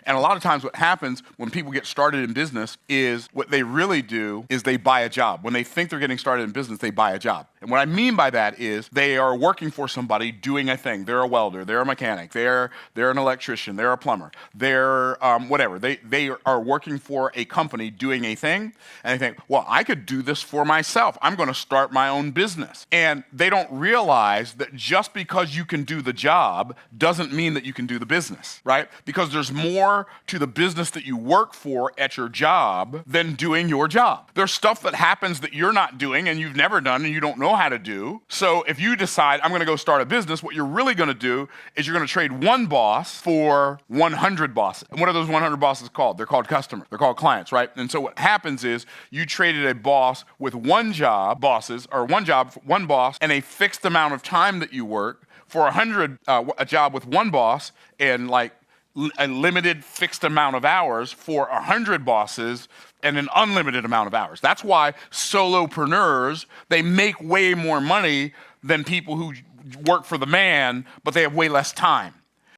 And a lot of times what happens when people get started in business is what they really do is they buy a job. When they think they're getting started in business, they buy a job. And what I mean by that is they are working for somebody doing a thing. They're a welder, they're a mechanic, they're an electrician, they're a plumber, they're whatever. They are working for a company doing a thing, and they think, well, I could do this for myself. I'm going to start my own business. And they don't realize that just because you can do the job doesn't mean that you can do the business, right? Because there's more to the business that you work for at your job than doing your job. There's stuff that happens that you're not doing and you've never done and you don't know how to do. So if you decide, I'm going to go start a business, what you're really going to do is you're going to trade one boss for 100 bosses. And what are those 100 bosses called? They're called customers. They're called clients, right? And so what happens is you traded a boss with one job, one boss, and a fixed amount of time that you work for a job with one boss and like a limited fixed amount of hours for 100 bosses and an unlimited amount of hours. That's why solopreneurs, they make way more money than people who work for the man, but they have way less time.